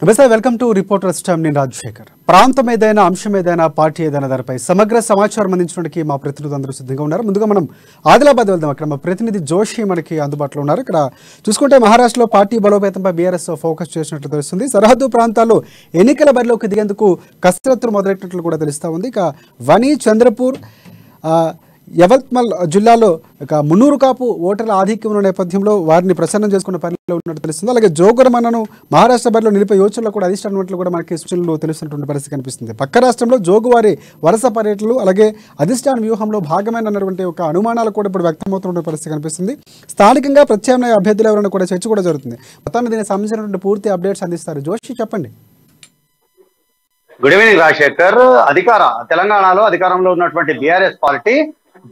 నమస్తే, welcome to reporters time. నేను రాజశేఖర్. ప్రాంతం ఏదైనా, అంశం ఏదైనా, పార్టీ ఏదైనా దానిపై సమగ్ర సమాచారం అందించడానికి మా ప్రతినిధులు అందరూ సిద్ధంగా ఉన్నారు. ముందుగా మనం ఆదిలాబాద్ వెళ్దాం. అక్కడ మా ప్రతినిధి జోషి మనకి అందుబాటులో ఉన్నారు. ఇక్కడ చూసుకుంటే మహారాష్ట్రలో పార్టీ బలోపేతంపై బీఆర్ఎస్ ఫోకస్ చేసినట్లు తెలుస్తుంది. సరిహద్దు ప్రాంతాల్లో ఎన్నికల బరిలోకి దిగేందుకు కసరత్తులు మొదలెట్టినట్లు కూడా తెలుస్తూ ఉంది. ఇక వని, చంద్రపూర్, యవత్మల్ జిల్లాలో ఇక మున్నూరు కాపు ఓటర్ల ఆధిక్యం ఉన్న నేపథ్యంలో వారిని ప్రసన్నం చేసుకున్న పనిలో ఉన్నట్టు తెలుస్తుంది. అలాగే జోగురమన్నను మహారాష్ట్ర బరిలో నిలిపే యోచనలో కూడా అధిష్టానం ఉన్నట్లు కూడా మనకి సూచనలు తెలుస్తున్నటువంటి పరిస్థితి కనిపిస్తుంది. పక్క రాష్ట్రంలో జోగువారి వరుస పర్యటనలు అలాగే అధిష్టాన వ్యూహంలో భాగమైనటువంటి ఒక అనుమానాలు కూడా ఇప్పుడు వ్యక్తమవుతున్న పరిస్థితి కనిపిస్తుంది. స్థానికంగా ప్రత్యామ్నాయ అభ్యర్థులు ఎవరైనా కూడా చర్చ కూడా జరుగుతుంది. మొత్తాన్ని దీనికి సంబంధించినటువంటి పూర్తి అప్డేట్స్ అందిస్తారు. జోషి, చెప్పండి. Good evening Rajasekhar. తెలంగాణలో అధికారంలో ఉన్నటువంటి బీఆర్ఎస్ పార్టీ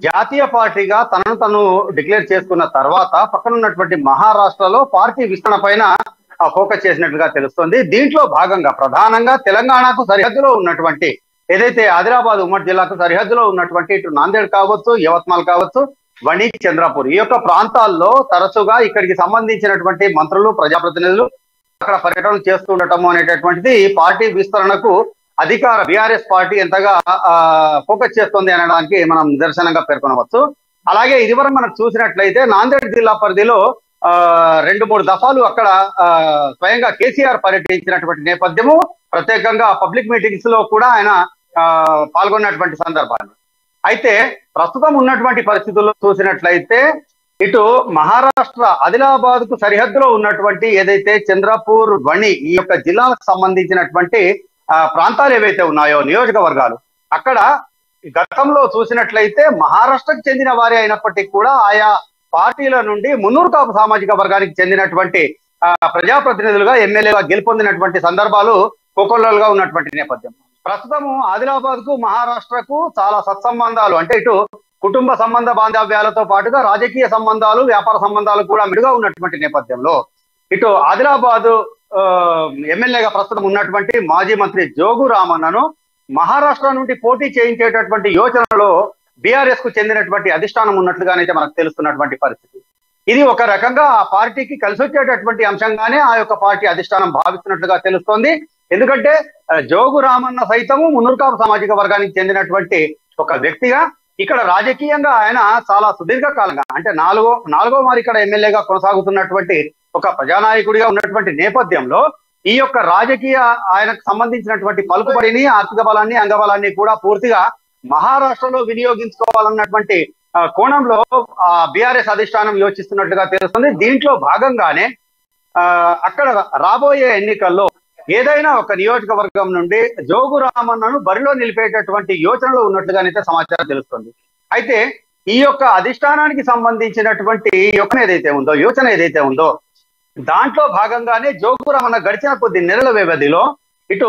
జాతీయ పార్టీగా తను డిక్లేర్ చేసుకున్న తర్వాత పక్కన ఉన్నటువంటి మహారాష్ట్రలో పార్టీ విస్తరణ పైన ఫోకస్ చేసినట్లుగా తెలుస్తుంది. దీంట్లో భాగంగా ప్రధానంగా తెలంగాణకు సరిహద్దులో ఉన్నటువంటి ఏదైతే ఆదిలాబాద్ ఉమ్మడి జిల్లాకు సరిహద్దులో ఉన్నటువంటి ఇటు నాందేడ్ కావచ్చు, యవత్మాల్ కావచ్చు, వణి, చంద్రపూర్ ఈ యొక్క ప్రాంతాల్లో తరచుగా ఇక్కడికి సంబంధించినటువంటి మంత్రులు, ప్రజాప్రతినిధులు అక్కడ పర్యటనలు చేస్తూ ఉండటము అనేటటువంటిది పార్టీ విస్తరణకు అధికార బీఆర్ఎస్ పార్టీ ఎంతగా ఫోకస్ చేస్తుంది అనడానికి మనం నిదర్శనంగా పేర్కొనవచ్చు. అలాగే ఇదివరకు మనం చూసినట్లయితే నాందేడ్ జిల్లా పరిధిలో 2-3 దఫాలు అక్కడ స్వయంగా కేసీఆర్ పర్యటించినటువంటి నేపథ్యము, ప్రత్యేకంగా పబ్లిక్ మీటింగ్స్ లో కూడా ఆయన పాల్గొన్నటువంటి సందర్భాన్ని. అయితే ప్రస్తుతం ఉన్నటువంటి పరిస్థితుల్లో చూసినట్లయితే ఇటు మహారాష్ట్ర ఆదిలాబాద్ కు సరిహద్దులో ఉన్నటువంటి ఏదైతే చంద్రపూర్, వణి ఈ యొక్క జిల్లాలకు సంబంధించినటువంటి ప్రాంతాలు ఏవైతే ఉన్నాయో, నియోజకవర్గాలు, అక్కడ గతంలో చూసినట్లయితే మహారాష్ట్రకు చెందిన వారే అయినప్పటికీ కూడా ఆయా పార్టీల నుండి మున్నూరు కాపు సామాజిక వర్గానికి చెందినటువంటి ప్రజాప్రతినిధులుగా, ఎమ్మెల్యేగా గెలుపొందినటువంటి సందర్భాలు కోకొల్లలుగా ఉన్నటువంటి నేపథ్యం. ప్రస్తుతము ఆదిలాబాద్ కు మహారాష్ట్రకు చాలా సత్సంబంధాలు, అంటే ఇటు కుటుంబ సంబంధ బాంధవ్యాలతో పాటుగా రాజకీయ సంబంధాలు, వ్యాపార సంబంధాలు కూడా మెరుగా ఉన్నటువంటి నేపథ్యంలో ఇటు ఆదిలాబాద్ ఎమ్మెల్యేగా ప్రస్తుతం ఉన్నటువంటి మాజీ మంత్రి జోగు రామన్నను మహారాష్ట్ర నుండి పోటీ చేయించేటటువంటి యోచనలో బీఆర్ఎస్ కు చెందినటువంటి అధిష్టానం ఉన్నట్లుగానైతే మనకు తెలుస్తున్నటువంటి పరిస్థితి. ఇది ఒక రకంగా ఆ పార్టీకి కలిసి వచ్చేటటువంటి అంశంగానే ఆ యొక్క పార్టీ అధిష్టానం భావిస్తున్నట్లుగా తెలుస్తోంది. ఎందుకంటే జోగు రామన్న సైతము మున్నూరు కాపు సామాజిక వర్గానికి చెందినటువంటి ఒక వ్యక్తిగా ఇక్కడ రాజకీయంగా ఆయన చాలా సుదీర్ఘకాలంగా, అంటే నాలుగో మారి ఇక్కడ ఎమ్మెల్యేగా కొనసాగుతున్నటువంటి ఒక ప్రజానాయకుడిగా ఉన్నటువంటి నేపథ్యంలో ఈ యొక్క రాజకీయ ఆయనకు సంబంధించినటువంటి పలుకుబడిని, ఆర్థిక బలాన్ని, అంగబలాన్ని కూడా పూర్తిగా మహారాష్ట్రలో వినియోగించుకోవాలన్నటువంటి కోణంలో బీఆర్ఎస్ అధిష్టానం యోచిస్తున్నట్టుగా తెలుస్తుంది. దీంట్లో భాగంగానే అక్కడ రాబోయే ఎన్నికల్లో ఏదైనా ఒక నియోజకవర్గం నుండి జోగు రామన్నను బరిలో నిలిపేటటువంటి యోచనలో ఉన్నట్లుగానైతే సమాచారం తెలుస్తుంది. అయితే ఈ యొక్క అధిష్టానానికి సంబంధించినటువంటి యోచన ఏదైతే ఉందో దాంట్లో భాగంగానే జోగు రామన్న గడిచిన కొద్ది నెలల వ్యవధిలో ఇటు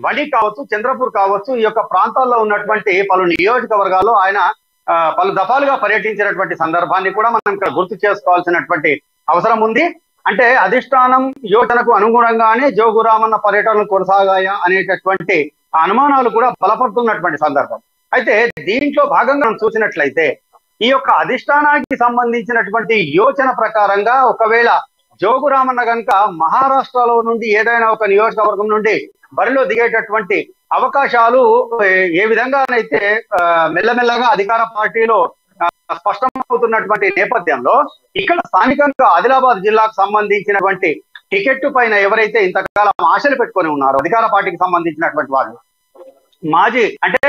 వణి కావచ్చు, చంద్రపూర్ కావచ్చు, ఈ యొక్క ప్రాంతాల్లో ఉన్నటువంటి పలు నియోజకవర్గాల్లో ఆయన పలు దఫాలుగా పర్యటించినటువంటి సందర్భాన్ని కూడా మనం ఇక్కడ గుర్తు చేసుకోవాల్సినటువంటి అవసరం ఉంది. అంటే అధిష్టానం యోచనకు అనుగుణంగానే జోగు రామన్న పర్యటనలు కొనసాగాయా అనేటటువంటి అనుమానాలు కూడా బలపడుతున్నటువంటి సందర్భం. అయితే దీంట్లో భాగంగా మనం చూసినట్లయితే ఈ యొక్క అధిష్టానానికి సంబంధించినటువంటి యోచన ప్రకారంగా ఒకవేళ జోగు రామన్న కనుక మహారాష్ట్రలో నుండి ఏదైనా ఒక నియోజకవర్గం నుండి బరిలో దిగేటటువంటి అవకాశాలు ఏ విధంగానైతే మెల్లమెల్లగా అధికార పార్టీలో స్పష్టమవుతున్నటువంటి నేపథ్యంలో ఇక్కడ స్థానికంగా ఆదిలాబాద్ జిల్లాకు సంబంధించినటువంటి టికెట్ పైన ఎవరైతే ఇంతకాలం ఆశలు పెట్టుకొని ఉన్నారో అధికార పార్టీకి సంబంధించినటువంటి వాళ్ళు, మాజీ అంటే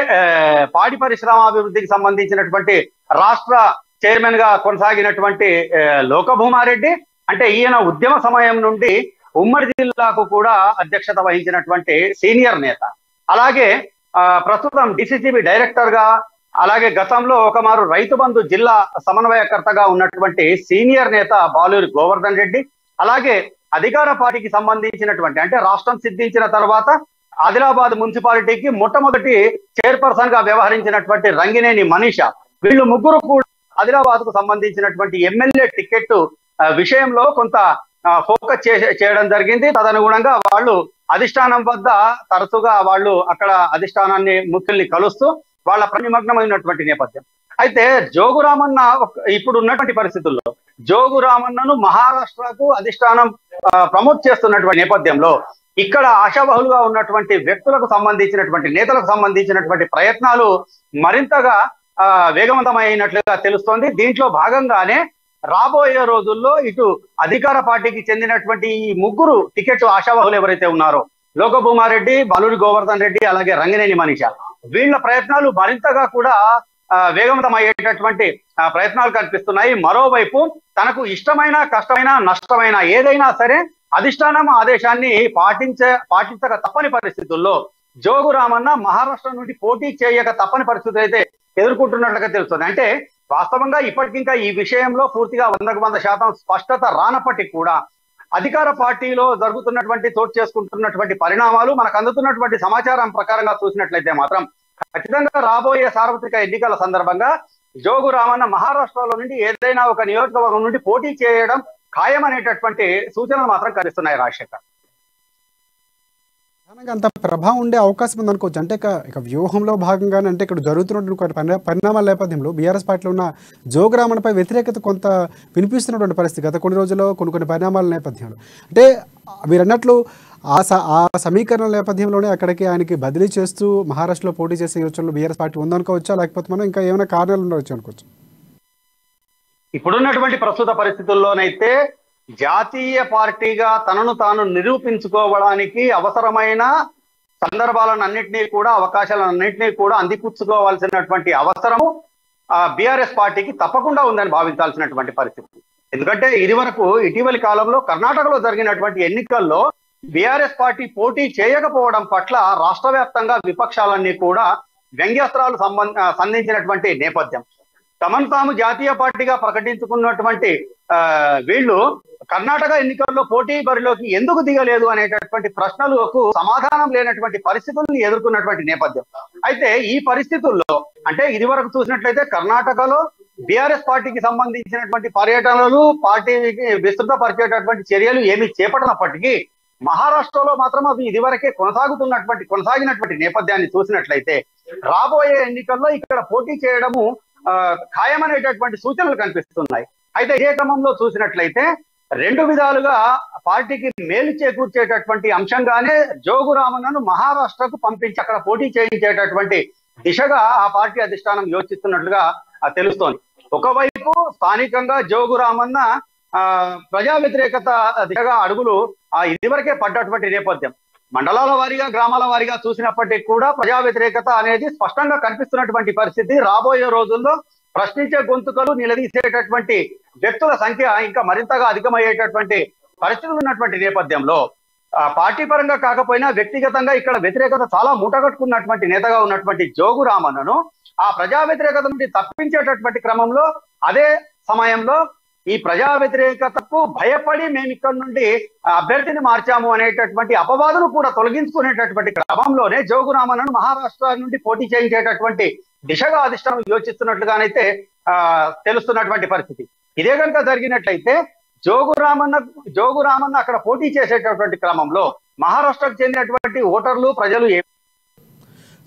పాడి పరిశ్రమాభివృద్ధికి సంబంధించినటువంటి రాష్ట్ర చైర్మన్ గా కొనసాగినటువంటి లోకభూమారెడ్డి, అంటే ఈయన ఉద్యమ సమయం నుండి ఉమ్మడి జిల్లాకు కూడా అధ్యక్షత వహించినటువంటి సీనియర్ నేత, అలాగే ప్రస్తుతం డిసిసిబి డైరెక్టర్ గా, అలాగే గతంలో ఒకమారు రైతు బంధు జిల్లా సమన్వయకర్తగా ఉన్నటువంటి సీనియర్ నేత బాలూరి గోవర్ధన్ రెడ్డి, అలాగే అధికార పార్టీకి సంబంధించినటువంటి అంటే రాష్ట్రం సిద్ధించిన తర్వాత ఆదిలాబాద్ మున్సిపాలిటీకి మొట్టమొదటి చైర్పర్సన్ గా వ్యవహరించినటువంటి రంగినేని మనీష, వీళ్ళు ముగ్గురు కూడా ఆదిలాబాద్ కు సంబంధించినటువంటి ఎమ్మెల్యే టికెట్ విషయంలో కొంత ఫోకస్ చేయడం జరిగింది. తదనుగుణంగా వాళ్ళు అధిష్టానం వద్ద తరచుగా వాళ్ళు అక్కడ అధిష్టానాన్ని ముఖ్యుల్ని కలుస్తూ వాళ్ళ నిమగ్నమైనటువంటి నేపథ్యం. అయితే జోగు రామన్న ఇప్పుడు ఉన్నటువంటి పరిస్థితుల్లో జోగు రామన్నను మహారాష్ట్రకు అధిష్టానం ప్రమోట్ చేస్తున్నటువంటి నేపథ్యంలో ఇక్కడ ఆశాబహులుగా ఉన్నటువంటి వ్యక్తులకు సంబంధించినటువంటి నేతలకు సంబంధించినటువంటి ప్రయత్నాలు మరింతగా వేగవంతమైనట్లుగా తెలుస్తోంది. దీంట్లో భాగంగానే రాబోయే రోజుల్లో ఇటు అధికార పార్టీకి చెందినటువంటి ఈ ముగ్గురు టికెట్ ఆశాబహులు ఎవరైతే ఉన్నారో లోకభూమారెడ్డి, బాలూరి గోవర్ధన్ రెడ్డి, అలాగే రంగినేని మనీష, వీళ్ళ ప్రయత్నాలు మరింతగా కూడా వేగవంతం అయ్యేటటువంటి ప్రయత్నాలు కనిపిస్తున్నాయి. మరోవైపు తనకు ఇష్టమైన కష్టమైన నష్టమైన ఏదైనా సరే అధిష్టానం ఆదేశాన్ని పాటించక తప్పని పరిస్థితుల్లో జోగు రామన్న మహారాష్ట్ర నుండి పోటీ చేయక తప్పని పరిస్థితులు అయితే ఎదుర్కొంటున్నట్లుగా తెలుస్తుంది. అంటే వాస్తవంగా ఇప్పటికింకా ఈ విషయంలో పూర్తిగా 100% స్పష్టత రానప్పటికీ కూడా అధికార పార్టీలో జరుగుతున్నటువంటి చోటు చేసుకుంటున్నటువంటి పరిణామాలు మనకు అందుతున్నటువంటి సమాచారం ప్రకారంగా చూసినట్లయితే మాత్రం ఖచ్చితంగా రాబోయే సార్వత్రిక ఎన్నికల సందర్భంగా జోగు రామన్న మహారాష్ట్రలో నుండి ఏదైనా ఒక నియోజకవర్గం నుండి పోటీ చేయడం ఖాయమనేటటువంటి సూచనలు మాత్రం కనిపిస్తున్నాయి రాజశేఖర్. అంత ప్రభావం ఉండే అవకాశం ఉంది అనుకోవచ్చు. అంటే ఇక వ్యూహంలో భాగంగానే అంటే ఇక్కడ జరుగుతున్నటువంటి పరిణామాల నేపథ్యంలో బీఆర్ఎస్ పార్టీలో ఉన్న జోగు రామన్నపై వ్యతిరేకత కొంత వినిపిస్తున్నటువంటి పరిస్థితి గత కొన్ని రోజుల్లో కొన్ని పరిణామాల నేపథ్యంలో. అంటే మీరు అన్నట్లు ఆ సమీకరణల నేపథ్యంలోనే అక్కడికి ఆయనకి బదిలీ చేస్తూ మహారాష్ట్రలో పోటీ చేసే యోచనలో బీఆర్ఎస్ పార్టీ ఉందనుకోవచ్చా, లేకపోతే మనం ఇంకా ఏమైనా కారణాలు ఉండవచ్చు అనుకోవచ్చు? ఇప్పుడున్నటువంటి ప్రస్తుత పరిస్థితుల్లోనైతే జాతీయ పార్టీగా తనను తాను నిరూపించుకోవడానికి అవసరమైన సందర్భాలన్నింటినీ కూడా అవకాశాలన్నింటినీ కూడా అందిపుచ్చుకోవాల్సినటువంటి అవసరము బీఆర్ఎస్ పార్టీకి తప్పకుండా ఉందని భావించాల్సినటువంటి పరిస్థితి. ఎందుకంటే ఇటీవలి కాలంలో కర్ణాటకలో జరిగినటువంటి ఎన్నికల్లో బీఆర్ఎస్ పార్టీ పోటీ చేయకపోవడం పట్ల రాష్ట్ర వ్యాప్తంగా విపక్షాలన్నీ కూడా వ్యంగ్యాస్త్రాలు సంధించినటువంటి నేపథ్యం. తమను తాము జాతీయ పార్టీగా ప్రకటించుకున్నటువంటి వీళ్ళు కర్ణాటక ఎన్నికల్లో పోటీ బరిలోకి ఎందుకు దిగలేదు అనేటటువంటి ప్రశ్నలకు సమాధానం లేనటువంటి పరిస్థితులను ఎదుర్కొన్నటువంటి నేపథ్యం. అయితే ఈ పరిస్థితుల్లో అంటే ఇదివరకు చూసినట్లయితే కర్ణాటకలో బీఆర్ఎస్ పార్టీకి సంబంధించినటువంటి పర్యటనలు పార్టీకి విస్తృతపరిచేటటువంటి చర్యలు ఏమీ చేపట్టనప్పటికీ మహారాష్ట్రలో మాత్రం అవి ఇదివరకే కొనసాగినటువంటి నేపథ్యాన్ని చూసినట్లయితే రాబోయే ఎన్నికల్లో ఇక్కడ పోటీ చేయడము ఖాయమనేటటువంటి సూచనలు కనిపిస్తున్నాయి. అయితే ఇదే క్రమంలో చూసినట్లయితే రెండు విధాలుగా పార్టీకి మేలు చేకూర్చేటటువంటి అంశంగానే జోగు రామన్నను మహారాష్ట్రకు పంపించి అక్కడ పోటీ చేయించేటటువంటి దిశగా ఆ పార్టీ అధిష్టానం యోచిస్తున్నట్లుగా తెలుస్తోంది. ఒకవైపు స్థానికంగా జోగు రామన్న ప్రజా వ్యతిరేకత దిశగా అడుగులు ఇదివరకే పడ్డటువంటి నేపథ్యం. మండలాల వారీగా గ్రామాల వారీగా చూసినప్పటికీ కూడా ప్రజా వ్యతిరేకత అనేది స్పష్టంగా కనిపిస్తున్నటువంటి పరిస్థితి. రాబోయే రోజుల్లో ప్రశ్నించే గొంతుకలు నిలదీసేటటువంటి వ్యక్తుల సంఖ్య ఇంకా మరింతగా అధికమయ్యేటటువంటి పరిస్థితులు ఉన్నటువంటి నేపథ్యంలో పార్టీ పరంగా కాకపోయినా వ్యక్తిగతంగా ఇక్కడ వ్యతిరేకత చాలా మూటగట్టుకున్నటువంటి నేతగా ఉన్నటువంటి జోగు రామన్నను ఆ ప్రజా వ్యతిరేకత నుండి తప్పించేటటువంటి క్రమంలో అదే సమయంలో ఈ ప్రజా వ్యతిరేకతకు భయపడి మేము ఇక్కడ నుండి అభ్యర్థిని మార్చాము అనేటటువంటి అపవాదులు కూడా తొలగించుకునేటటువంటి క్రమంలోనే జోగు రామన్నను మహారాష్ట్ర నుండి పోటీ చేయించేటటువంటి దిశగా అధిష్టానం యోచిస్తున్నట్లుగానైతే తెలుస్తున్నటువంటి పరిస్థితి. ఇదే కనుక జరిగినట్లయితే జోగు రామన్న అక్కడ పోటీ చేసేటటువంటి క్రమంలో మహారాష్ట్రకు చెందినటువంటి ఓటర్లు ప్రజలు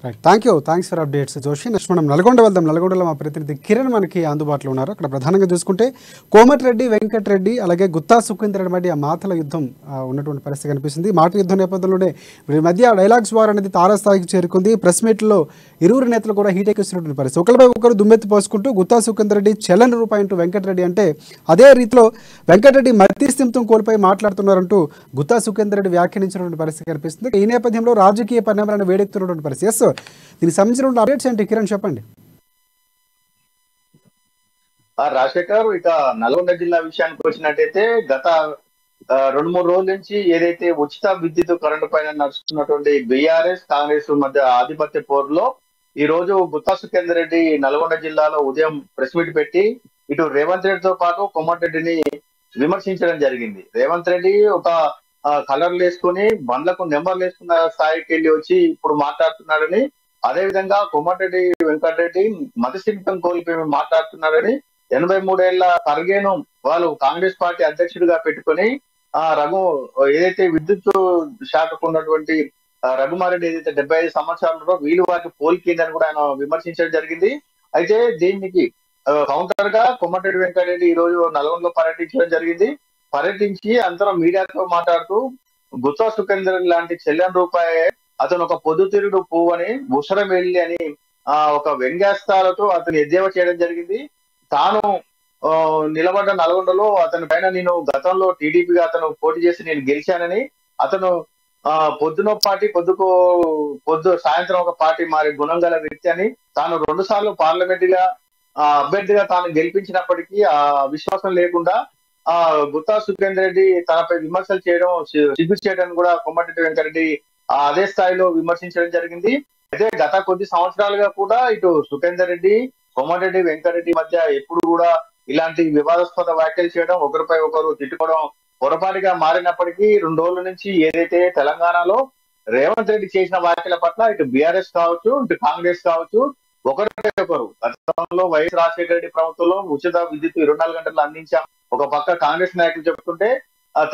right, thanks for updates Joshi. Next మనం నల్గొండ వెళ్దాం. నల్గొండలో మా ప్రతినిధి కిరణ్ మనకి అందుబాటులో ఉన్నారు. అక్కడ ప్రధానంగా చూసుకుంటే కోమటిరెడ్డి వెంకటరెడ్డి అలాగే గుత్తా సుఖేందర్ మధ్య ఆ మాటల యుద్ధం ఉన్నటువంటి పరిస్థితి కనిపిస్తుంది. మాటల యుద్ధం నేపథ్యంలోనే వీరి మధ్య డైలాగ్స్ వార్ అనేది తారాస్థాయికి చేరుకుంది. ప్రెస్ మీట్లో ఇరువురు నేతలు కూడా హీట్ ఎక్కిస్తున్నటువంటి పరిస్థితి. ఒకరిపై ఒకరు దుమ్మెత్తి పోసుకుంటూ గుత్తా సుఖేందర్ రెడ్డి చెల్లని రూపాయి అంటూ వెంకటరెడ్డి అంటే అదే రీతిలో వెంకటరెడ్డి మతిస్థిమితం కోల్పోయి మాట్లాడుతున్నారంటూ గుత్తా సుఖేందర్ రెడ్డి వ్యాఖ్యానించినటువంటి పరిస్థితి కనిపిస్తుంది. ఈ నేపథ్యంలో రాజకీయ పరిణామాలను వేడెక్కుతున్నటువంటి పరిస్థితి. దీనికి సంబంధించిన అప్డేట్స్ ఏంటి కిరణ్ చెప్పండి. రాజశేఖర్, ఇక నల్గొండ జిల్లా విషయానికి వచ్చినట్టయితే గత 2-3 రోజుల నుంచి ఏదైతే ఉచిత విద్యుత్ కరెంటు పైన నడుస్తున్నటువంటి బీఆర్ఎస్ కాంగ్రెస్ మధ్య ఆధిపత్య పోరులో ఈ రోజు గుత్తా సుఖేందర్ రెడ్డి నల్గొండ జిల్లాలో ఉదయం ప్రెస్ మీట్ పెట్టి ఇటు రేవంత్ రెడ్డితో పాటు కోమటిరెడ్డిని విమర్శించడం జరిగింది. రేవంత్ రెడ్డి ఒక కలర్లు వేసుకుని బండ్లకు నెంబర్లు వేసుకున్న స్థాయికి వెళ్ళి వచ్చి ఇప్పుడు మాట్లాడుతున్నాడని, అదే విధంగా కోమటిరెడ్డి వెంకటరెడ్డి మతిస్థిమితం కోల్పోయి మాట్లాడుతున్నాడని, 83 ఏళ్ల ఖర్గేను వాళ్ళు కాంగ్రెస్ పార్టీ అధ్యక్షుడిగా పెట్టుకొని ఏదైతే విద్యుత్ శాఖకు ఉన్నటువంటి రఘుమారెడ్డి ఏదైతే 75 సంవత్సరాలలో వీళ్ళు వారికి పోలికిందని కూడా ఆయన విమర్శించడం జరిగింది. అయితే దీనికి కౌంటర్ గా కోమటిరెడ్డి వెంకటరెడ్డి ఈ రోజు నల్గొండలో పర్యటించడం జరిగింది. పర్యటించి అందరం మీడియాతో మాట్లాడుతూ గుత్తా సుఖేందర్ లాంటి చెల్లని రూపాయే అతను ఒక పొద్దుతిరుగుడు పువ్వు అని ఉసరం వెళ్ళి అని ఒక వ్యంగ్యాస్త్రాలతో అతను ఎద్దేవా చేయడం జరిగింది. తాను నిలబడ్డ నల్గొండలో అతని పైన నేను గతంలో టీడీపీగా అతను పోటీ చేసి నేను గెలిచానని, అతను పొద్దున పార్టీ పొద్దు సాయంత్రం ఒక పార్టీ మారే గుణం గల వ్యక్తి అని, తాను 2 సార్లు పార్లమెంట్ గా అభ్యర్థిగా తాను గెలిపించినప్పటికీ ఆ విశ్వాసం లేకుండా గుత్తా సుఖేందర్ రెడ్డి తనపై విమర్శలు చేయడం సిగ్గు చేయడం కూడా కోమటిరెడ్డి వెంకటరెడ్డి అదే స్థాయిలో విమర్శించడం జరిగింది. అయితే గత కొద్ది సంవత్సరాలుగా కూడా ఇటు సుఖేందర్ రెడ్డి కోమటిరెడ్డి వెంకటరెడ్డి మధ్య ఎప్పుడు కూడా ఇలాంటి వివాదాస్పద వ్యాఖ్యలు చేయడం, ఒకరిపై ఒకరు తిట్టుకోవడం పొరపాటుగా మారినప్పటికీ 2 రోజుల నుంచి ఏదైతే తెలంగాణలో రేవంత్ రెడ్డి చేసిన వ్యాఖ్యల పట్ల ఇటు బీఆర్ఎస్ కావచ్చు, ఇటు కాంగ్రెస్ కావచ్చు, ఒకరిపై ఒకరు గతంలో వైఎస్ రాజశేఖర రెడ్డి ప్రభుత్వంలో ఉచిత విద్యుత్ 24 గంటలు అందించాం ఒక పక్క కాంగ్రెస్ నాయకులు చెప్పుకుంటే,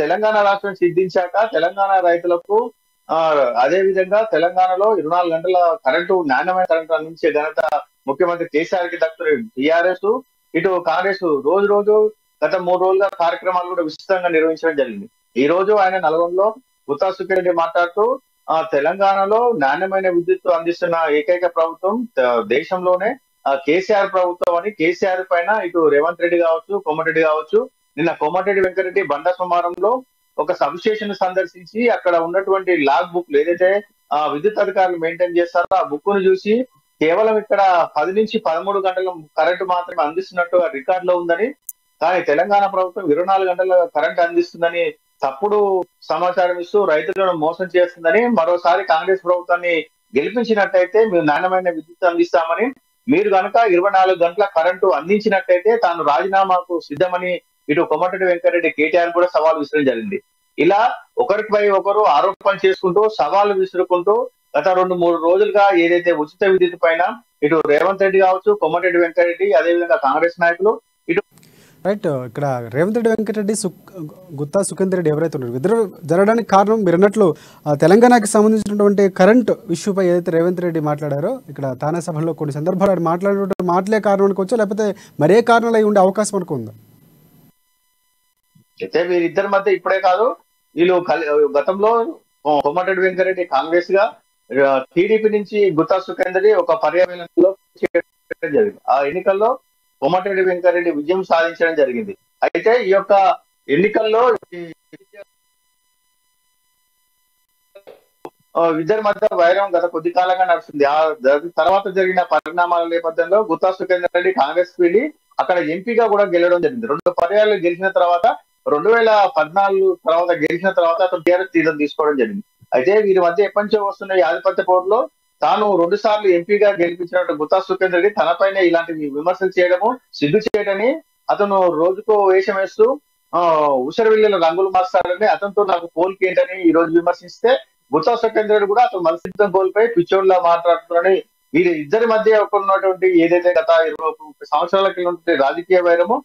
తెలంగాణ రాష్ట్రం సిద్ధించాక తెలంగాణ రైతులకు అదే విధంగా తెలంగాణలో 24 గంటల కరెంటు, నాణ్యమైన కరెంటు అందించే ఘనత ముఖ్యమంత్రి కేసీఆర్ కి దక్కుతుంది. టీఆర్ఎస్ ఇటు కాంగ్రెస్ రోజు గత 3 రోజులుగా కార్యక్రమాలు కూడా విస్తృతంగా నిర్వహించడం జరిగింది. ఈ రోజు ఆయన నల్గొండలో గుత్తా సుఖేందర్ రెడ్డి మాట్లాడుతూ తెలంగాణలో నాణ్యమైన విద్యుత్ అందిస్తున్న ఏకైక ప్రభుత్వం దేశంలోనే కేసీఆర్ ప్రభుత్వం అని, కేసీఆర్ పైన ఇటు రేవంత్ రెడ్డి కావచ్చు, కోమటిరెడ్డి కావచ్చు, నిన్న కోమటిరెడ్డి వెంకటరెడ్డి బండ సోమారంలో ఒక సబ్ స్టేషన్ సందర్శించి అక్కడ ఉన్నటువంటి లాగ్ బుక్ ఏదైతే విద్యుత్ అధికారులు మెయింటైన్ చేస్తారో ఆ బుక్ ను చూసి కేవలం ఇక్కడ 10 నుంచి 13 గంటల కరెంటు మాత్రమే అందిస్తున్నట్టు రికార్డ్ లో ఉందని, కానీ తెలంగాణ ప్రభుత్వం 24 గంటల కరెంట్ అందిస్తుందని తప్పుడు సమాచారం ఇస్తూ రైతులను మోసం చేస్తుందని, మరోసారి కాంగ్రెస్ ప్రభుత్వాన్ని గెలిపించినట్టయితే మేము నాణ్యమైన విద్యుత్ అందిస్తామని, మీరు కనుక 24 గంటల కరెంటు అందించినట్టయితే తాను రాజీనామాకు సిద్ధమని ఇటు కోమటిరెడ్డి వెంకటరెడ్డి కేటీఆర్ కూడా సవాల్ విసరడం జరిగింది. ఇలా ఒకరిపై ఒకరు ఆరోపణలు చేసుకుంటూ సవాళ్లు విసురుకుంటూ గత 2-3 రోజులుగా ఏదైతే ఉచిత విద్యుత్ పైన ఇటు రేవంత్ రెడ్డి కావచ్చు, కోమటిరెడ్డి వెంకటరెడ్డి, అదేవిధంగా కాంగ్రెస్ నాయకులు ఇటు రైట్. ఇక్కడ రేవంత్ రెడ్డి వెంకటరెడ్డి గుత్తా సుఖేందర్ రెడ్డి ఎవరైతే ఉన్నారు ఇద్దరు జరగడానికి కారణం మీరు అన్నట్లు తెలంగాణకి సంబంధించినటువంటి కరెంట్ ఇష్యూపై ఏదైతే రేవంత్ రెడ్డి మాట్లాడారో ఇక్కడ తానా సభలో కొన్ని సందర్భాలు ఆయన మాట్లాడే మాటలే కారణం అనుకోవచ్చు, లేకపోతే మరే కారణాలు అయి ఉండే అవకాశం అనుకో ఉందా? అయితే వీరిద్దరి మధ్య ఇప్పుడే కాదు, వీళ్ళు గతంలో కోమటిరెడ్డి వెంకటరెడ్డి కాంగ్రెస్ గా టీడీపీ నుంచి గుత్తా సుఖేందర్ రెడ్డి ఒక పర్యవేక్షణలో జరిగింది. ఆ ఎన్నికల్లో కోమటిరెడ్డి వెంకటరెడ్డి విజయం సాధించడం జరిగింది. అయితే ఈ యొక్క ఎన్నికల్లో ఇద్దరి మధ్య వైరం గత కొద్ది కాలంగా నడుస్తుంది. ఆ తర్వాత జరిగిన పరిణామాల నేపథ్యంలో గుత్తా సుఖేందర్ రెడ్డి కాంగ్రెస్ వెళ్ళి అక్కడ ఎంపీగా కూడా గెలవడం జరిగింది. 2 పర్యాలు గెలిచిన తర్వాత 2014 తర్వాత గెలిచిన తర్వాత అతను టీఆర్ఎస్ తీర్థం తీసుకోవడం జరిగింది. అయితే వీరి మధ్య ఎప్పటి నుంచో వస్తున్న ఈ ఆధిపత్య పోరులో తాను 2 సార్లు ఎంపీగా గెలిపించినట్టు గుత్తా సుఖేందర్ రెడ్డి తనపైన ఇలాంటి విమర్శలు చేయడము, సిగ్గు చేయడని, అతను రోజుకో వేషం వేస్తూ ఉషరవిల్లిలో రంగులు మార్చాడని, అతనితో నాకు పోలిక ఏంటని ఈ రోజు విమర్శిస్తే గుత్తా సుఖేందర్ రెడ్డి కూడా అతను మనసిద్ధం కోల్పోయి పిచ్చోడ్లా మాట్లాడుతున్నాడని, వీరి ఇద్దరి మధ్య ఉన్నటువంటి ఏదైతే గత 20 సంవత్సరాల కింద రాజకీయ వైరము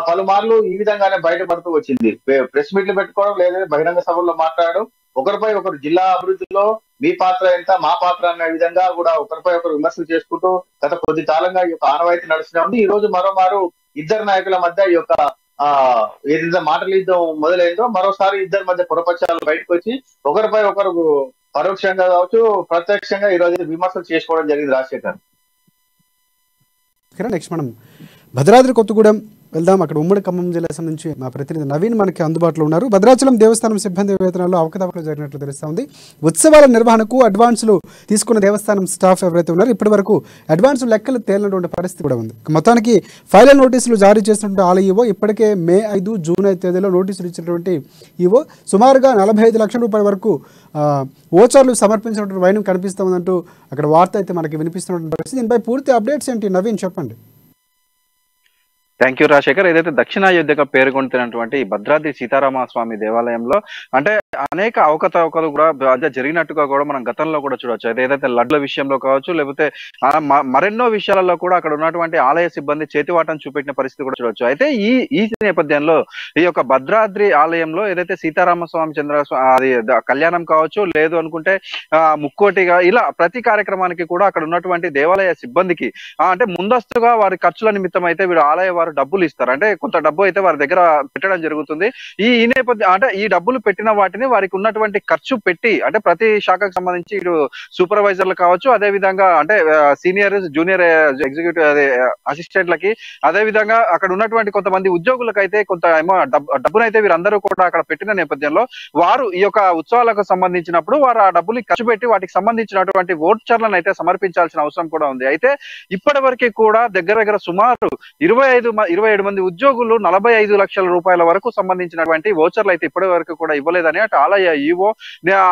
పలుమార్లు ఈ విధంగానే బయటపడుతూ వచ్చింది. ప్రెస్ మీట్లు పెట్టుకోవడం, లేదంటే బహిరంగ సభల్లో మాట్లాడడం, ఒకరిపై ఒకరు జిల్లా అభివృద్ధిలో మీ పాత్ర ఎంత, మా పాత్ర అనే విధంగా కూడా ఒకరిపై ఒకరు విమర్శలు చేసుకుంటూ గత కొద్ది కాలంగా ఈ యొక్క ఆనవాయితీ నడుస్తూనే ఉంది. ఈ రోజు మరోమారు ఇద్దరు నాయకుల మధ్య ఈ యొక్క ఏదైతే మాటల యుద్ధం మొదలైందో మరోసారి ఇద్దరి మధ్య పురపక్షాలు బయటకు వచ్చి ఒకరిపై ఒకరు పరోక్షంగా కావచ్చు, ప్రత్యక్షంగా ఈ రోజు విమర్శలు చేసుకోవడం జరిగింది. రాజశేఖర్, నెక్స్ట్ మనం భద్రాద్రి కొత్తగూడెం వెళ్దాం. అక్కడ ఉమ్మడి ఖమ్మం జిల్లా సంబంధించి మా ప్రతినిధి నవీన్ మనకి అందుబాటులో ఉన్నారు. భద్రాచలం దేవస్థానం సిబ్బంది వేతనాల్లో అవకతవకలు జరిగినట్లు తెలుస్తోంది. ఉత్సవాల నిర్వహణకు అడ్వాన్సులు తీసుకున్న దేవస్థానం స్టాఫ్ ఎవరైతే ఉన్నారో ఇప్పటి వరకు అడ్వాన్స్ లెక్కలు తేలినటువంటి పరిస్థితి కూడా ఉంది. మొత్తానికి ఫైనల్ నోటీసులు జారీ చేసినటువంటి ఆలయ ఈవో ఇప్పటికే మే 5, జూన్ 5 తేదీలో నోటీసులు ఇచ్చినటువంటి ఈవో సుమారుగా 45 లక్షల రూపాయల వరకు ఓచర్లు సమర్పించినటువంటి వైనం కనిపిస్తోందంటూ అక్కడ వార్త అయితే మనకి వినిపిస్తున్నటువంటి పరిస్థితి. దీనిపై పూర్తి అప్డేట్స్ ఏంటి నవీన్ చెప్పండి. Thank you Rajasekhar. ఏదైతే దక్షిణాయోధ్యగా పేర్కొంటున్నటువంటి భద్రాద్రి సీతారామ స్వామి దేవాలయంలో అంటే అనేక అవకతవకలు కూడా అదే జరిగినట్టుగా కూడా మనం గతంలో కూడా చూడొచ్చు. అయితే ఏదైతే లడ్ల విషయంలో కావచ్చు, లేకపోతే మరెన్నో విషయాలలో కూడా అక్కడ ఉన్నటువంటి ఆలయ సిబ్బంది చేతివాటం చూపెట్టిన పరిస్థితి కూడా చూడొచ్చు. అయితే ఈ నేపథ్యంలో ఈ యొక్క భద్రాద్రి ఆలయంలో ఏదైతే సీతారామస్వామి అది కళ్యాణం కావచ్చు, లేదు అనుకుంటే ముక్కోటిగా ఇలా ప్రతి కార్యక్రమానికి కూడా అక్కడ ఉన్నటువంటి దేవాలయ సిబ్బందికి అంటే ముందస్తుగా వారి ఖర్చుల నిమిత్తం అయితే వీరు ఆలయ వారు డబ్బులు ఇస్తారు. అంటే కొంత డబ్బు అయితే వారి దగ్గర పెట్టడం జరుగుతుంది. ఈ నేపథ్యం అంటే ఈ డబ్బులు పెట్టిన వాటిని వారికి ఉన్నటువంటి ఖర్చు పెట్టి అంటే ప్రతి శాఖకు సంబంధించి ఇటు సూపర్వైజర్లు కావచ్చు, అదే విధంగా అంటే సీనియర్ జూనియర్ ఎగ్జిక్యూటివ్ అదే అసిస్టెంట్లకి, అదే విధంగా అక్కడ ఉన్నటువంటి కొంతమంది ఉద్యోగులకు అయితే కొంత ఏమో డబ్బునైతే వీరందరూ కూడా అక్కడ పెట్టిన నేపథ్యంలో వారు ఈ యొక్క ఉత్సవాలకు సంబంధించినప్పుడు వారు ఆ డబ్బులు ఖర్చు పెట్టి వాటికి సంబంధించినటువంటి వోచర్లను అయితే సమర్పించాల్సిన అవసరం కూడా ఉంది. అయితే ఇప్పటి వరకు కూడా దగ్గర సుమారు 27 మంది ఉద్యోగులు 45 లక్షల రూపాయల వరకు సంబంధించినటువంటి వోచర్లు అయితే ఇప్పటి వరకు కూడా ఇవ్వలేదని అటు ఆలయ ఈవో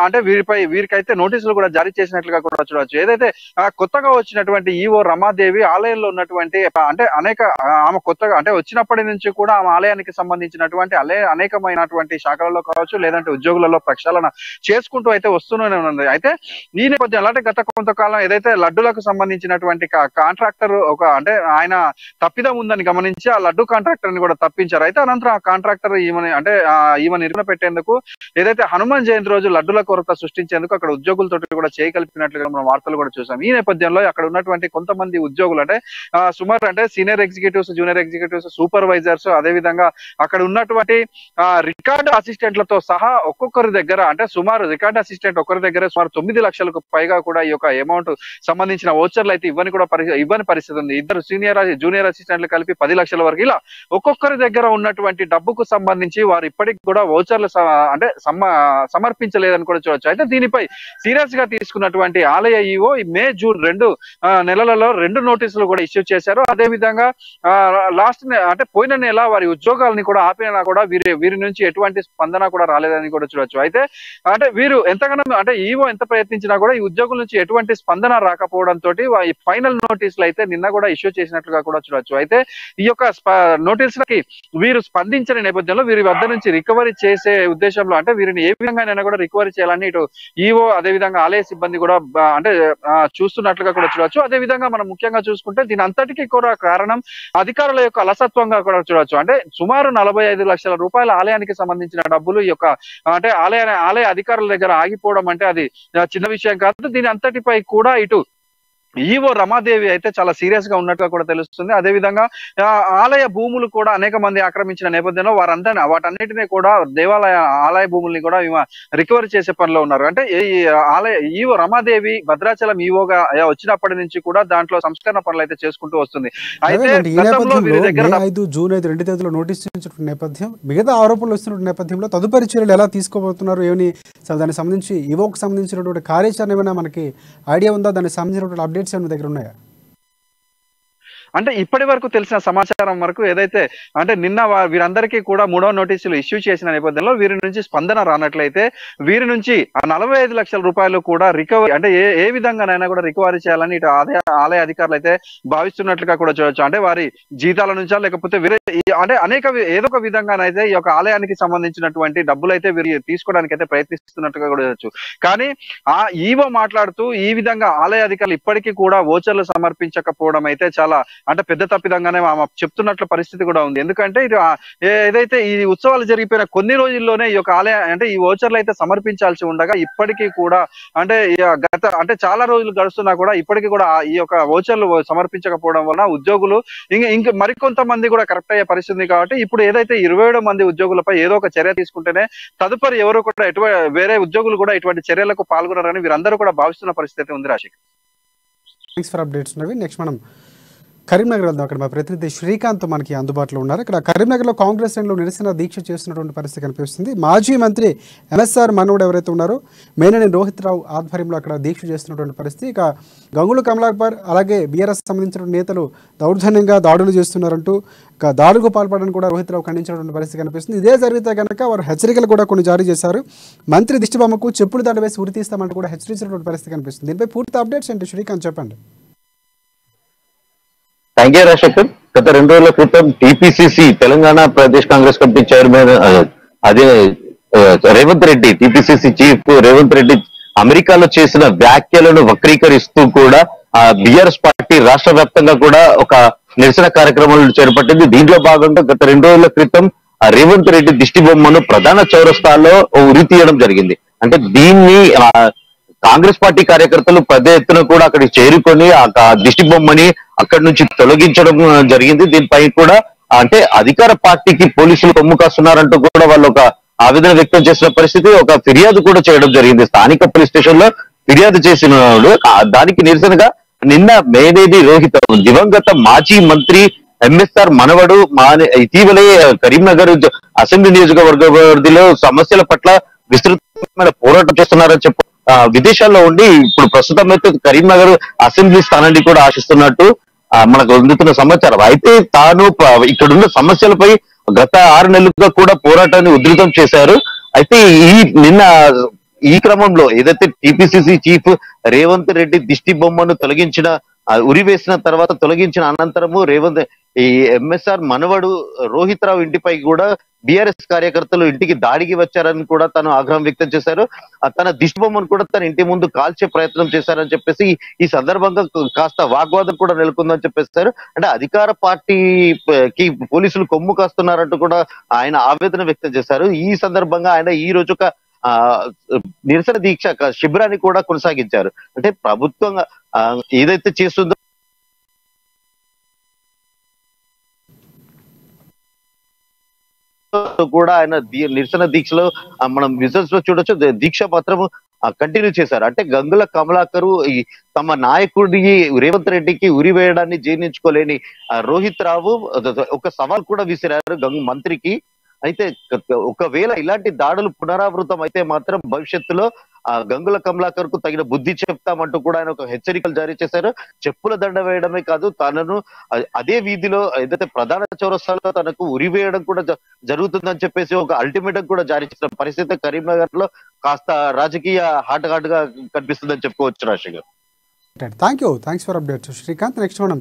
అంటే వీరికైతే నోటీసులు కూడా జారీ చేసినట్లుగా కూడా చూడవచ్చు. ఏదైతే కొత్తగా వచ్చినటువంటి ఈవో రమాదేవి ఆలయంలో ఉన్నటువంటి అంటే ఆమె కొత్తగా అంటే వచ్చినప్పటి నుంచి కూడా ఆమె ఆలయానికి సంబంధించినటువంటి అనేకమైనటువంటి శాఖలలో కావచ్చు, లేదంటే ఉద్యోగులలో ప్రక్షాళన చేసుకుంటూ అయితే వస్తూనే ఉంది. అయితే ఈ నేపథ్యంలో అంటే గత కొంతకాలం ఏదైతే లడ్డులకు సంబంధించినటువంటి కాంట్రాక్టర్ అంటే ఆయన తప్పిదం ఉందని గమనించి ఆ లడ్డు కాంట్రాక్టర్ ని కూడా తప్పించారు. అయితే అనంతరం ఆ కాంట్రాక్టర్ ఈమె నిర్వహణ పెట్టేందుకు ఏదైతే హనుమాన్ జయంతి రోజు లడ్డుల కొరత సృష్టించేందుకు అక్కడ ఉద్యోగులతో కూడా చేయగలిపినట్లుగా మనం వార్తలు కూడా చూసాం. ఈ నేపథ్యంలో అక్కడ ఉన్నటువంటి కొంతమంది ఉద్యోగులు అంటే సుమారు అంటే senior executives, junior executives, supervisors, అదే విధంగా అక్కడ ఉన్నటువంటి రికార్డు అసిస్టెంట్లతో సహా ఒక్కొక్కరి దగ్గర అంటే సుమారు రికార్డు అసిస్టెంట్ ఒకరి దగ్గర సుమారు 9 లక్షలకు పైగా కూడా ఈ యొక్క అమౌంట్ సంబంధించిన వోచర్లు అయితే ఇవ్వని పరిస్థితి ఉంది. ఇద్దరు జూనియర్ అసిస్టెంట్లు కలిపి 10 లక్షల వరకు ఇలా ఒక్కొక్కరి దగ్గర ఉన్నటువంటి డబ్బుకు సంబంధించి వారు ఇప్పటికి కూడా వోచర్లు అంటే సమర్పించలేదని కూడా చూడొచ్చు. అయితే దీనిపై సీరియస్ గా తీసుకున్నటువంటి ఆలయ ఈవో మే, జూన్ 2 నెలలలో 2 నోటీసులు కూడా ఇష్యూ చేశారు. అదే విధంగా అంటే పోయిన నెల వారి ఉద్యోగాలని కూడా ఆపినా కూడా వీరి నుంచి ఎటువంటి స్పందన కూడా రాలేదని కూడా చూడొచ్చు. అయితే అంటే వీరు ఎంతగానో అంటే ఈవో ఎంత ప్రయత్నించినా కూడా ఈ ఉద్యోగుల నుంచి ఎటువంటి స్పందన రాకపోవడంతో ఈ ఫైనల్ నోటీసులు అయితే నిన్న కూడా ఇష్యూ చేసినట్లుగా కూడా చూడొచ్చు. అయితే ఈ యొక్క నోటీసులకి వీరు స్పందించిన నేపథ్యంలో వీరి వద్ద నుంచి రికవరీ చేసే ఉద్దేశంలో అంటే వీరిని ఏ విధంగా కూడా రికవరీ చేయాలని ఇటు ఈవో అదే విధంగా ఆలయ సిబ్బంది కూడా అంటే చూస్తున్నట్లుగా కూడా చూడొచ్చు. అదే విధంగా మనం ముఖ్యంగా చూసుకుంటే దీని అంతటికీ కూడా కారణం అధికారుల యొక్క అలసత్వంగా కూడా చూడొచ్చు. అంటే సుమారు 45 లక్షల రూపాయల ఆలయానికి సంబంధించిన డబ్బులు ఈ యొక్క అంటే ఆలయ అధికారుల దగ్గర ఆగిపోవడం అంటే అది చిన్న విషయం కాదు. దీని అంతటిపై కూడా ఇటు ఈవో రమాదేవి అయితే చాలా సీరియస్ గా ఉన్నట్టుగా కూడా తెలుస్తుంది. అదే విధంగా ఆలయ భూములు కూడా అనేక మంది ఆక్రమించిన నేపథ్యంలో వాటన్నిటినీ కూడా ఆలయ భూముల్ని కూడా రికవరీ చేసే పనిలో ఉన్నారు. అంటే ఈ ఆలయ ఈవో రమాదేవి భద్రాచలం ఈవోగా వచ్చినప్పటి నుంచి కూడా దాంట్లో సంస్కరణ పనులు అయితే చేసుకుంటూ వస్తుంది. అయితే జూన్ 5, 2 తేదీలో నోటీస్ ఇచ్చినటువంటి నేపథ్యం, మిగతా ఆరోపణలు వస్తున్న నేపథ్యంలో తదుపరి చర్యలు ఎలా తీసుకోబోతున్నారు ఏమని దానికి సంబంధించి ఈవోకి సంబంధించినటువంటి కార్యాచరణ ఏమైనా మనకి ఐడియా ఉందా? దానికి సంబంధించినటువంటి అప్డేట్స్ ఏమైనా దగ్గర ఉన్నాయా? అంటే ఇప్పటి వరకు తెలిసిన సమాచారం వరకు ఏదైతే అంటే నిన్న వీరందరికీ కూడా 3వ నోటీసులు ఇష్యూ చేసిన నేపథ్యంలో వీరి నుంచి స్పందన రానట్లయితే వీరి నుంచి 45 లక్షల రూపాయలు కూడా రికవరీ అంటే ఏ విధంగానైనా కూడా రికవరీ చేయాలని ఇటు ఆలయ అధికారులు అయితే భావిస్తున్నట్లుగా కూడా చూడొచ్చు. అంటే వారి జీతాల నుంచా లేకపోతే అంటే ఏదో ఒక విధంగానైతే ఈ యొక్క ఆలయానికి సంబంధించినటువంటి డబ్బులు అయితే వీరు తీసుకోవడానికి అయితే ప్రయత్నిస్తున్నట్టుగా కూడా చూడొచ్చు. కానీ ఆ ఈవో మాట్లాడుతూ ఈ విధంగా ఆలయ అధికారులు ఇప్పటికీ కూడా వోచర్లు సమర్పించకపోవడం అయితే చాలా అంటే పెద్ద తప్పిదంగానే చెప్తున్నట్లు పరిస్థితి కూడా ఉంది. ఎందుకంటే ఇది ఏదైతే ఈ ఉత్సవాలు జరిగిపోయిన కొన్ని రోజుల్లోనే ఈ యొక్క ఆలయ అంటే ఈ వోచర్లు అయితే సమర్పించాల్సి ఉండగా ఇప్పటికీ కూడా అంటే అంటే చాలా రోజులు గడుస్తున్నా కూడా ఇప్పటికీ కూడా ఈ యొక్క వోచర్లు సమర్పించకపోవడం వలన ఉద్యోగులు ఇంకా మరికొంతమంది కూడా కరెక్ట్ అయ్యే పరిస్థితి కాబట్టి ఇప్పుడు ఏదైతే 27 మంది ఉద్యోగులపై ఏదో ఒక చర్య తీసుకుంటేనే తదుపరి ఎవరు కూడా వేరే ఉద్యోగులు కూడా ఇటువంటి చర్యలకు పాల్గొనారని వీరందరూ కూడా భావిస్తున్న పరిస్థితి ఉంది. Rajasekhar, thanks for updates. Next మనం కరీంనగర్ వెళ్దాం. అక్కడ మా ప్రతినిధి శ్రీకాంత్ మనకి అందుబాటులో ఉన్నారు. ఇక్కడ కరీంనగర్లో కాంగ్రెస్ శ్రేణులు నిరసన దీక్ష చేస్తున్నటువంటి పరిస్థితి కనిపిస్తుంది. మాజీ మంత్రి ఎంఎస్ఆర్ మనోడు ఎవరైతే ఉన్నారో మేనని రోహిత్ రావు ఆధ్వర్యంలో అక్కడ దీక్ష చేస్తున్నటువంటి పరిస్థితి. ఇక గంగుల కమలాకర్ అలాగే బీఆర్ఎస్ సంబంధించిన నేతలు దౌర్జన్యంగా దాడులు చేస్తున్నారంటూ ఇక దాడులకు పాల్పడని కూడా రోహిత్ రావు ఖండించినటువంటి పరిస్థితి కనిపిస్తుంది. ఇదే జరిగితే కనుక వారు హెచ్చరికలు కూడా కొన్ని జారీ చేశారు. మంత్రి దిష్టిబొమ్మకు చెప్పులు దండ వేసి ఉరి తీస్తామంటూ కూడా హెచ్చరించినటువంటి పరిస్థితి కనిపిస్తుంది. దీనిపై పూర్తి అప్డేట్స్ ఏంటి శ్రీకాంత్ చెప్పండి. Thank you Rajasekhar. గత 2 రోజుల క్రితం TPCC Telangana Pradesh Congress committee chairman అదే రేవంత్ రెడ్డి టిపిసిసి చీఫ్ రేవంత్ రెడ్డి అమెరికాలో చేసిన వ్యాఖ్యలను వక్రీకరిస్తూ కూడా బిఆర్ఎస్ పార్టీ రాష్ట్ర వ్యాప్తంగా కూడా ఒక నిరసన కార్యక్రమాలను చేపట్టింది. దీంట్లో భాగంగా గత 2 రోజుల క్రితం రేవంత్ రెడ్డి దిష్టి బొమ్మను ప్రధాన చౌరస్తాలో ఉరి తీయడం జరిగింది. అంటే దీన్ని కాంగ్రెస్ పార్టీ కార్యకర్తలు పెద్ద ఎత్తున కూడా అక్కడికి చేరుకొని ఆ దిష్టి బొమ్మని అక్కడి నుంచి తొలగించడం జరిగింది. దీనిపై కూడా అంటే అధికార పార్టీకి పోలీసులు కొమ్ము కాస్తున్నారంటూ కూడా వాళ్ళు ఒక ఆవేదన వ్యక్తం చేసిన పరిస్థితి, ఒక ఫిర్యాదు కూడా చేయడం జరిగింది. స్థానిక పోలీస్ స్టేషన్ లో ఫిర్యాదు చేసిన దానికి నిరసనగా నిన్న మేనేది రోహిత్ దివంగత మాజీ మంత్రి ఎంఎస్ఆర్ మనవడు ఇటీవలే కరీంనగర్ అసెంబ్లీ నియోజకవర్గ పరిధిలో సమస్యల పట్ల విస్తృతమైన పోరాటం చేస్తున్నారని చెప్పి విదేశాల్లో ఉండి ఇప్పుడు ప్రస్తుతం అయితే కరీంనగర్ అసెంబ్లీ స్థానాన్ని కూడా ఆశిస్తున్నట్టు మనకు అందుతున్న సమాచారం. అయితే తాను ఇక్కడున్న సమస్యలపై గత 6 నెలలుగా కూడా పోరాటాన్ని ఉధృతం చేశారు. అయితే నిన్న ఈ క్రమంలో ఏదైతే టిపిసిసి చీఫ్ రేవంత్ రెడ్డి దిష్టి బొమ్మను తొలగించిన ఉరివేసిన తర్వాత తొలగించిన అనంతరము ఈ ఎంఎస్ఆర్ మనవడు రోహిత్ రావు ఇంటిపై కూడా బిఆర్ఎస్ కార్యకర్తలు ఇంటికి దాడికి వచ్చారని కూడా తను ఆగ్రహం వ్యక్తం చేశారు. తన దిష్టి బొమ్మను కూడా తన ఇంటి ముందు కాల్చే ప్రయత్నం చేశారని చెప్పేసి ఈ సందర్భంగా కాస్త వాగ్వాదం కూడా నెలకొందని చెప్పేశారు. అంటే అధికార పార్టీకి పోలీసులు కొమ్ము కాస్తున్నారంటూ కూడా ఆయన ఆవేదన వ్యక్తం చేశారు. ఈ సందర్భంగా ఆయన ఈ రోజు ఒక నిరసన దీక్ష శిబిరాన్ని కూడా కొనసాగించారు. అంటే ప్రభుత్వం ఏదైతే చేస్తుందో కూడా ఆయన నిరసన దీక్షలో మనం విజువల్స్ లో చూడొచ్చు. దీక్ష మాత్రం కంటిన్యూ చేశారు. అంటే గంగుల కమలాకరు తమ నాయకుడి రేవంత్ రెడ్డికి ఉరి వేయడాన్ని జీర్ణించుకోలేని రోహిత్ రావు ఒక సవాల్ కూడా విసిరారు మంత్రికి. అయితే ఒకవేళ ఇలాంటి దాడులు పునరావృతం అయితే మాత్రం భవిష్యత్తులో గంగుల కమలాకర్ కు తగిన బుద్ధి చెప్తామంటూ కూడా ఆయన ఒక హెచ్చరికలు జారీ చేశారు. చెప్పుల దండ వేయడమే కాదు, తనను అదే వీధిలో ఏదైతే ప్రధాన చౌరస్తాలో తనకు ఉరి వేయడం కూడా జరుగుతుందని చెప్పేసి ఒక అల్టిమేటం కూడా జారీ చేసిన పరిస్థితి కరీంనగర్ లో కాస్త రాజకీయ హాట్ గా కనిపిస్తుందని చెప్పుకోవచ్చు. Rajasekhar, thanks for update Srikanth. Next మనం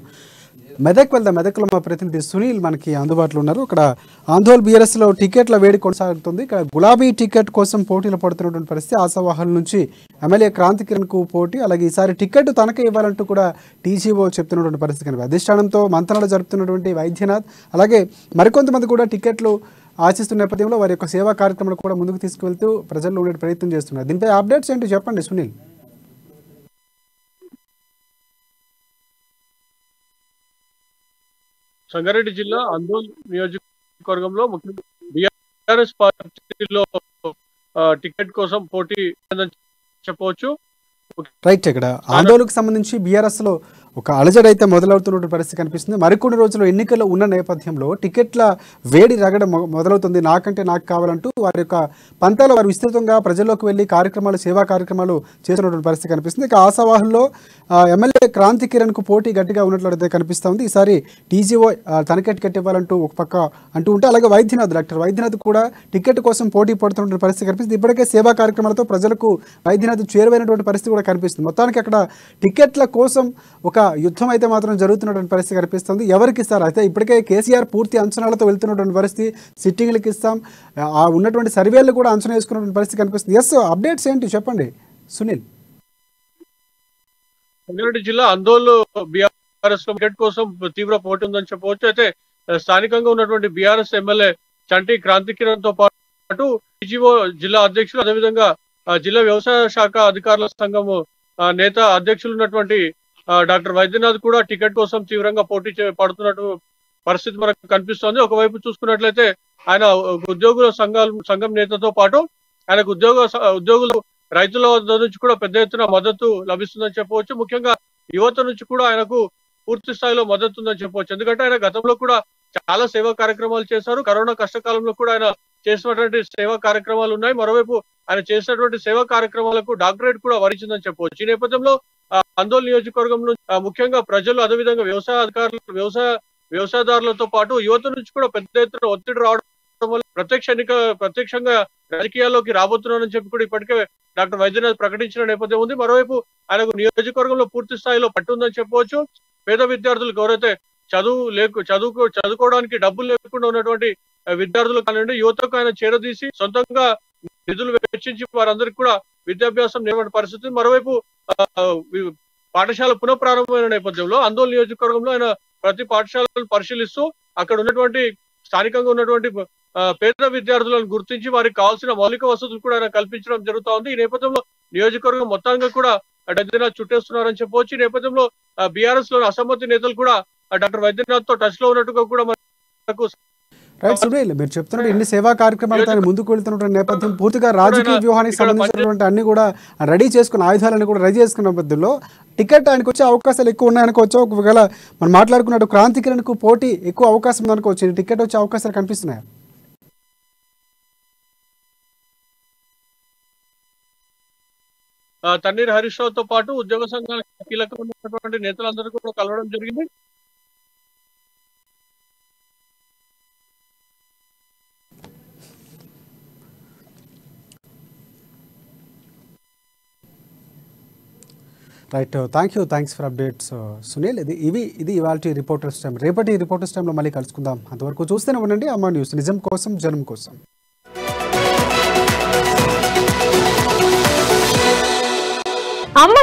మెదక్ వెళ్దాం. మెదక్లో మా ప్రతినిధి సునీల్ మనకి అందుబాటులో ఉన్నారు. ఇక్కడ ఆందోళన బీఆర్ఎస్లో టికెట్ల వేడి కొనసాగుతుంది. ఇక్కడ గులాబీ టికెట్ కోసం పోటీలు పడుతున్నటువంటి పరిస్థితి. ఆశావాహుల నుంచి ఎమ్మెల్యే క్రాంతి కిరణ్కు పోటీ, అలాగే ఈసారి టికెట్ తనకే ఇవ్వాలంటూ కూడా టీజీఓ చెప్తున్నటువంటి పరిస్థితి కనిపి అధిష్టానంతో మంత్రాలు జరుపుతున్నటువంటి వైద్యనాథ్, అలాగే మరికొంతమంది కూడా టికెట్లు ఆశిస్తున్న నేపథ్యంలో వారి యొక్క సేవా కార్యక్రమాలు కూడా ముందుకు తీసుకువెళ్తూ ప్రజల్లో ఉండే ప్రయత్నం చేస్తున్నారు. దీనిపై అప్డేట్స్ ఏంటి చెప్పండి సునీల్. సంగారెడ్డి జిల్లా ఆందోళన నియోజకవర్గంలో ముఖ్యంగా బీఆర్ఎస్ పార్టీలో టికెట్ కోసం పోటీ చెప్పవచ్చు. రైట్, ఇక్కడ ఆందోళనకు సంబంధించి బీఆర్ఎస్ లో ఒక అలజడి అయితే మొదలవుతున్న పరిస్థితి కనిపిస్తుంది. మరికొన్ని రోజులు ఎన్నికలు ఉన్న నేపథ్యంలో టికెట్ల వేడి రగడ మొదలవుతుంది. నాకంటే నాకు కావాలంటూ వారి యొక్క పంతాలో వారు విస్తృతంగా ప్రజల్లోకి వెళ్ళి కార్యక్రమాలు, సేవా కార్యక్రమాలు చేస్తున్నటువంటి పరిస్థితి కనిపిస్తుంది. ఇక ఆశావాహుల్లో ఎమ్మెల్యే క్రాంతి కిరణ్కు పోటీ గట్టిగా ఉన్నట్లయితే కనిపిస్తుంది. ఈసారి టీజీఓ తనకే టికెట్ ఇవ్వాలంటూ ఒక పక్క అంటూ ఉంటే, అలాగే డాక్టర్ వైద్యనాథ్ కూడా టికెట్ కోసం పోటీ పడుతున్న పరిస్థితి కనిపిస్తుంది. ఇప్పటికే సేవా కార్యక్రమాలతో ప్రజలకు వైద్యనాథ్ చేరువైనటువంటి పరిస్థితి కూడా కనిపిస్తుంది. మొత్తానికి అక్కడ టికెట్ల కోసం ఒక యుద్ధం అయితే మాత్రం జరుగుతున్నటువంటి పరిస్థితి కనిపిస్తుంది. ఎవరికి ఇస్తారు అయితే ఇప్పటికే కేసీఆర్ పూర్తి అంచనాలతో వెళ్తున్నటువంటి పరిస్థితి, సిట్టింగ్లకు ఇస్తాం, ఉన్నటువంటి సర్వేలు కూడా అంచనా వేసుకున్నటువంటి పరిస్థితి కనిపిస్తుంది. ఎస్, అప్డేట్స్ ఏంటి చెప్పండి సునీల్. సంగారెడ్డి జిల్లా ఆందోళన బీఆర్ఎస్ లో టికెట్ కోసం తీవ్ర పోటీ ఉందని చెప్పవచ్చు. అయితే స్థానికంగా ఉన్నటువంటి బీఆర్ఎస్ ఎమ్మెల్యే చంటి క్రాంతి కిరణ్ తో పాటు టీజీఓ జిల్లా అధ్యక్షులు, అదేవిధంగా జిల్లా వ్యవసాయ శాఖ అధికారుల సంఘం నేత అధ్యక్షులు ఉన్నటువంటి డాక్టర్ వైద్యనాథ్ కూడా టికెట్ కోసం తీవ్రంగా పోటీ పడుతున్నట్టు పరిస్థితి మనకు కనిపిస్తోంది. ఒకవైపు చూసుకున్నట్లయితే ఆయన ఉద్యోగుల సంఘం నేతతో పాటు ఆయనకు ఉద్యోగులు రైతుల వద్ద నుంచి కూడా పెద్ద ఎత్తున మద్దతు లభిస్తుందని చెప్పవచ్చు. ముఖ్యంగా యువత నుంచి కూడా ఆయనకు పూర్తి స్థాయిలో మద్దతు ఉందని చెప్పవచ్చు. ఎందుకంటే ఆయన గతంలో కూడా చాలా సేవా కార్యక్రమాలు చేశారు. కరోనా కష్టకాలంలో కూడా ఆయన చేసినటువంటి సేవా కార్యక్రమాలు ఉన్నాయి. మరోవైపు ఆయన చేసినటువంటి సేవా కార్యక్రమాలకు డాక్టరేట్ కూడా వరించిందని చెప్పవచ్చు. ఈ నేపథ్యంలో ఆందోళన నియోజకవర్గంలో ముఖ్యంగా ప్రజలు, అదేవిధంగా వ్యవసాయ అధికారులు, వ్యవసాయదారులతో పాటు యువత నుంచి కూడా పెద్ద ఎత్తున ఒత్తిడి రావడం వల్ల ప్రత్యక్షంగా రాజకీయాల్లోకి రాబోతున్నారని చెప్పి కూడా ఇప్పటికే డాక్టర్ వైద్యనాథ్ ప్రకటించిన నేపథ్యం ఉంది. మరోవైపు ఆయనకు నియోజకవర్గంలో పూర్తి స్థాయిలో పట్టుందని చెప్పవచ్చు. పేద విద్యార్థులకు ఎవరైతే చదువుకోవడానికి డబ్బులు లేకుండా ఉన్నటువంటి విద్యార్థులు కానివ్వండి, యువతకు ఆయన చేరదీసి సొంతంగా నిధులు వెచ్చించి వారందరికీ కూడా విద్యాభ్యాసం నేర్పే పరిస్థితి. మరోవైపు పాఠశాల పునఃప్రారంభమైన నేపథ్యంలో ఆందోళన నియోజకవర్గంలో ఆయన ప్రతి పాఠశాలను పరిశీలిస్తూ అక్కడ ఉన్నటువంటి స్థానికంగా ఉన్నటువంటి పేద విద్యార్థులను గుర్తించి వారికి కావాల్సిన మౌలిక వసతులు కూడా ఆయన కల్పించడం జరుగుతా ఉంది. ఈ నేపథ్యంలో నియోజకవర్గం మొత్తంగా కూడా వైద్యనాథ్ చుట్టేస్తున్నారని చెప్పవచ్చు. ఈ నేపథ్యంలో బీఆర్ఎస్ లోని అసమ్మతి నేతలు కూడా డాక్టర్ వైద్యనాథ్ తో టచ్ లో ఉన్నట్టుగా కూడా మనకు రైట్ సునీల్, మీరు చెప్తున్నట్టు ఇన్ని సేవా కార్యక్రమాలతో ఆయన ముందుకు వెళ్తున్నటువంటి నేపథ్యం పూర్తిగా రాజకీయ వ్యూహానికి సంబంధించినటువంటి అన్ని కూడా రెడీ చేసుకున్న ఆయుధాలను కూడా రెడీ చేసుకున్న నేపథ్యంలో టికెట్ ఆయనకు వచ్చే అవకాశాలు ఎక్కువ ఉన్నాయనుకోవచ్చు. ఒకవేళ మనం మాట్లాడుకున్నట్టు క్రాంతికిరణ్కు పోటీ ఎక్కువ అవకాశం ఉందనుకోవచ్చు. టికెట్ వచ్చే అవకాశాలు కనిపిస్తున్నాయి. తన్నీర్ హరీష్ రావుతో పాటు ఉద్యోగ సంఘాలకు కీలకమైనటువంటి నేతలందరూ కూడా కలవడం జరిగింది. Right, thanks for updates Sunil. ఇది ఇవాళ రిపోర్టర్స్ టైం. రేపటి రిపోర్టర్స్ టైంలో మళ్ళీ కలుసుకుందాం. అంతవరకు చూస్తూనే ఉండండి అమ్మా న్యూస్, నిజం కోసం జనం కోసం. అమ్మ